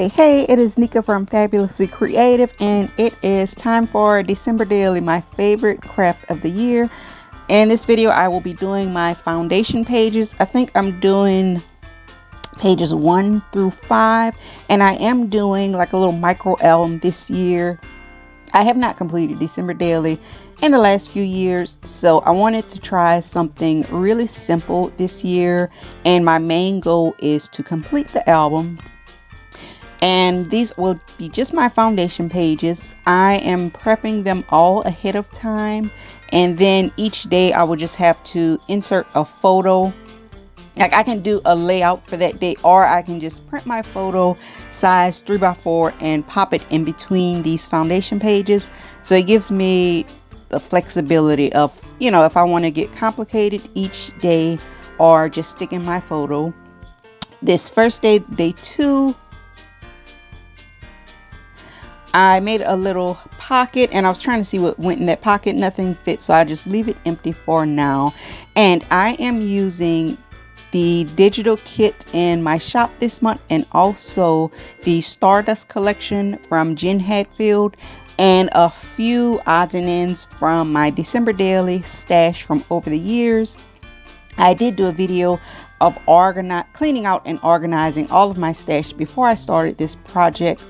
Hey, it is Nika from Fabulously Creative, and it is time for December Daily, my favorite craft of the year. In this video, I will be doing my foundation pages. I think I'm doing pages 1 through 5, and I am doing like a little micro album this year. I have not completed December Daily in the last few years, so I wanted to try something really simple this year, and my main goal is to complete the album. And these will be just my foundation pages. I am prepping them all ahead of time, and then each day I will just have to insert a photo. Like I can do a layout for that day, or I can just print my photo size 3x4 and pop it in between these foundation pages. So it gives me the flexibility of, if I want to get complicated each day or just stick in my photo. This first day, day 2, I made a little pocket, and I was trying to see what went in that pocket. Nothing fit, so I just leave it empty for now. And I am using the digital kit in my shop this month, and also the Stardust collection from Jen Hadfield, and a few odds and ends from my December Daily stash from over the years. I did do a video of cleaning out and organizing all of my stash before I started this project.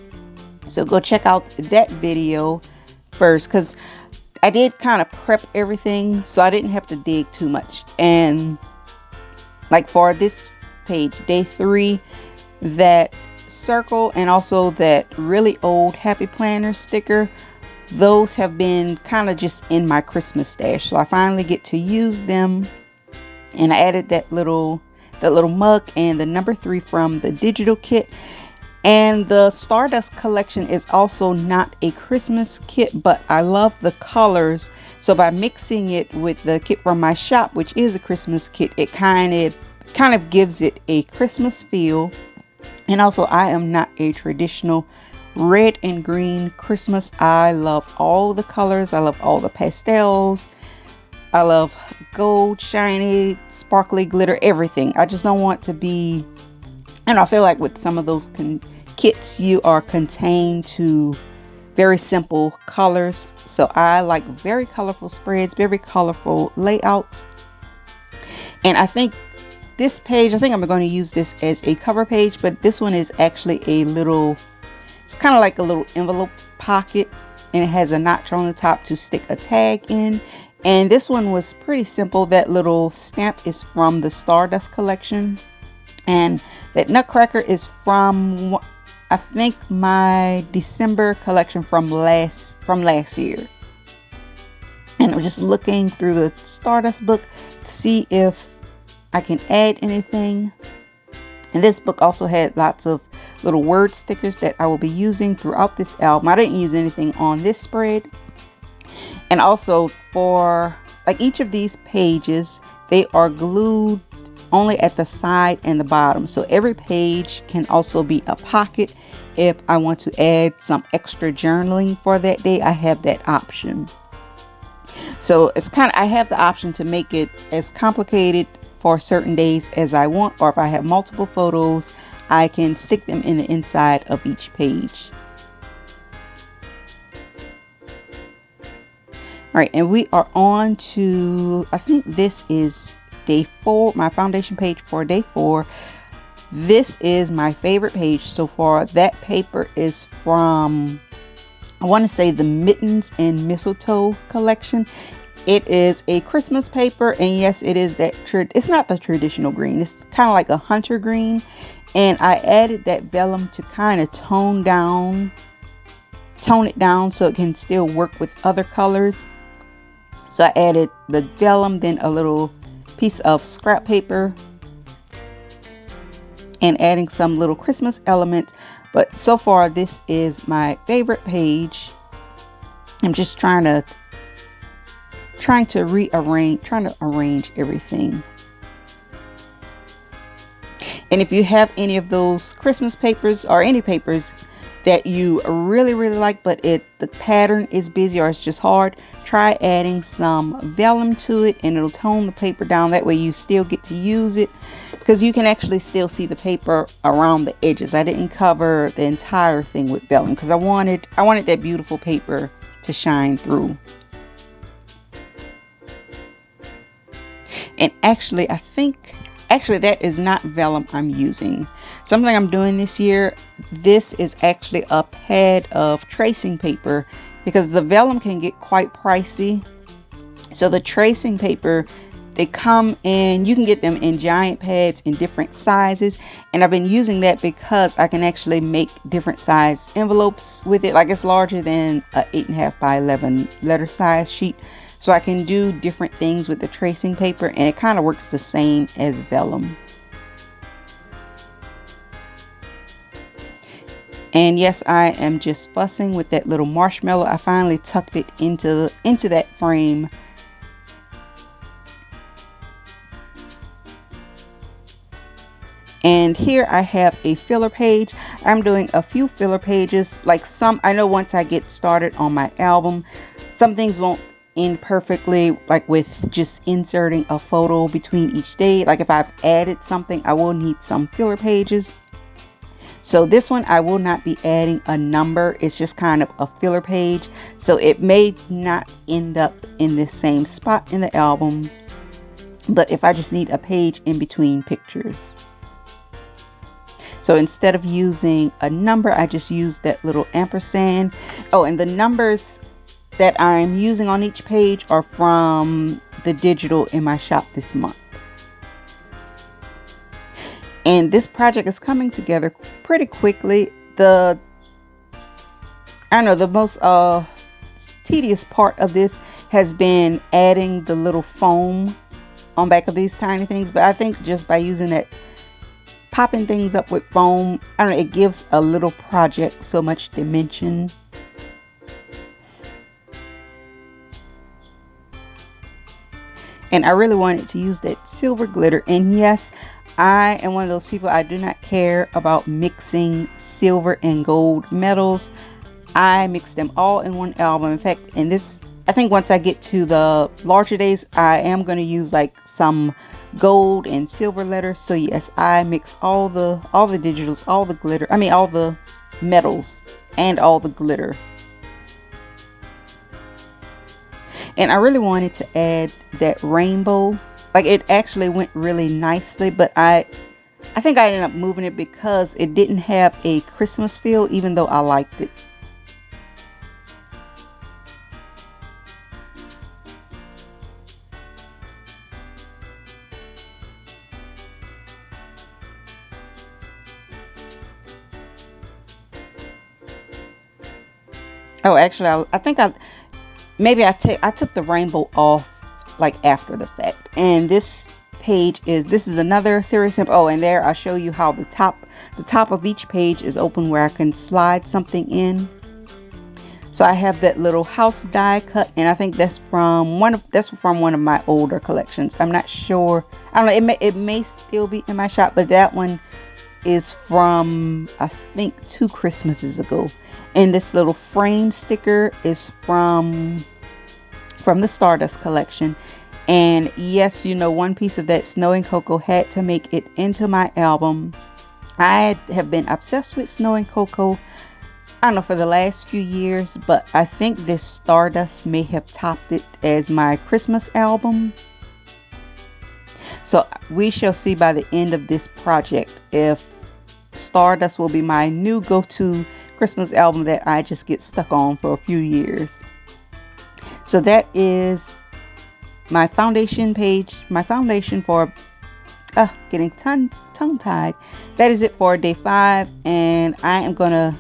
So go check out that video first, because I did kind of prep everything, so I didn't have to dig too much. And like for this page, day 3, that circle and also that really old Happy Planner sticker, those have been kind of just in my Christmas stash. So I finally get to use them. And I added that little mug and the number 3 from the digital kit. And the Stardust collection is also not a Christmas kit, but I love the colors. So by mixing it with the kit from my shop, which is a Christmas kit, it kind of gives it a Christmas feel. And also, I am not a traditional red and green Christmas. I love all the colors. I love all the pastels. I love gold, shiny, sparkly glitter, everything. I just don't want to be... And I feel like with some of those kits, you are contained to very simple colors. So I like very colorful spreads, very colorful layouts. And I think this page, I'm going to use this as a cover page, but this one is actually it's kind of like a little envelope pocket, and it has a notch on the top to stick a tag in. And this one was pretty simple. That little stamp is from the Stardust collection. And that Nutcracker is from, I think, my December collection from last year. And I'm just looking through the Stardust book to see if I can add anything. And this book also had lots of little word stickers that I will be using throughout this album. I didn't use anything on this spread. And also for like each of these pages, they are glued only at the side and the bottom. So every page can also be a pocket. If I want to add some extra journaling for that day, I have that option. So I have the option to make it as complicated for certain days as I want, or if I have multiple photos, I can stick them in the inside of each page. All right, and we are on to, I think this is day 4, my foundation page for day 4. This is my favorite page so far. That paper is from, I want to say, the Mittens and Mistletoe collection. It is a Christmas paper, and yes, it is that it's not the traditional green. It's kind of like a hunter green, and I added that vellum to kind of tone it down so it can still work with other colors. So I added the vellum, then a little piece of scrap paper, and adding some little Christmas elements. But so far, this is my favorite page. I'm just trying to arrange everything. And if you have any of those Christmas papers or any papers that you really like, but the pattern is busy or it's just hard, try adding some vellum to it and it'll tone the paper down. That way you still get to use it, because you can actually still see the paper around the edges. I didn't cover the entire thing with vellum because I wanted that beautiful paper to shine through. And actually, I think that is not vellum I'm using. Something I'm doing this year, this is actually a pad of tracing paper, because the vellum can get quite pricey. So the tracing paper, they come in, you can get them in giant pads in different sizes. And I've been using that because I can actually make different size envelopes with it. Like, it's larger than a 8.5 by 11 letter size sheet. So I can do different things with the tracing paper, and it kind of works the same as vellum. And yes, I am just fussing with that little marshmallow. I finally tucked it into that frame. And here I have a filler page. I'm doing a few filler pages. Like, I know once I get started on my album, some things won't end perfectly, like with just inserting a photo between each day. Like, if I've added something, I will need some filler pages. So this one, I will not be adding a number. It's just kind of a filler page. So it may not end up in the same spot in the album, but if I just need a page in between pictures. So instead of using a number, I just use that little ampersand. Oh, and the numbers that I'm using on each page are from the digital in my shop this month. And this project is coming together pretty quickly. The most tedious part of this has been adding the little foam on back of these tiny things. But I think just by using that, popping things up with foam, it gives a little project so much dimension. And I really wanted to use that silver glitter. And yes, I am one of those people, I do not care about mixing silver and gold metals. I mix them all in one album. In fact, I think once I get to the larger days, I am going to use like some gold and silver letters. So yes, I mix all the digitals, all the glitter, all the metals and all the glitter. And I really wanted to add that rainbow. Like, it actually went really nicely, but I think I ended up moving it because it didn't have a Christmas feel, even though I liked it. Oh, actually, I think I took the rainbow off like after the fact. And this is another series sample. Oh, and there I'll show you how the top of each page is open where I can slide something in. So I have that little house die cut, and I think that's from one of my older collections. I'm not sure. I don't know. It may still be in my shop, but that one is from, I think, 2 Christmases ago. And this little frame sticker is from the Stardust collection. And yes, one piece of that Snow and Cocoa had to make it into my album. I have been obsessed with Snow and Cocoa, I don't know, for the last few years, but I think this Stardust may have topped it as my Christmas album. So we shall see by the end of this project if Stardust will be my new go-to Christmas album that I just get stuck on for a few years. So that is my foundation page, my foundation for getting tongue-tied. That is it for day 5, and I am gonna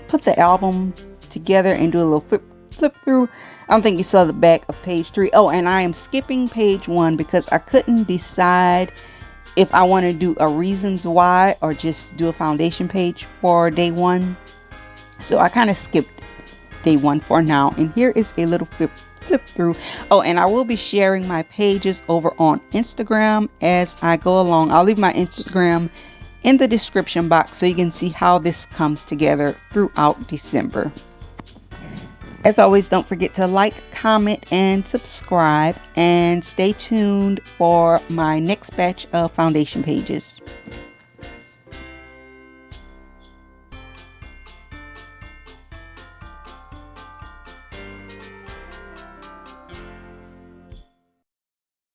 put the album together and do a little flip through. I don't think you saw the back of page 3. Oh, and I am skipping page 1 because I couldn't decide if I want to do a reasons why or just do a foundation page for day 1. So I kind of skipped day 1 for now. And here is a little flip through. Oh, and I will be sharing my pages over on Instagram as I go along. I'll leave my Instagram in the description box so you can see how this comes together throughout December. As always, don't forget to like, comment, and subscribe, and stay tuned for my next batch of foundation pages.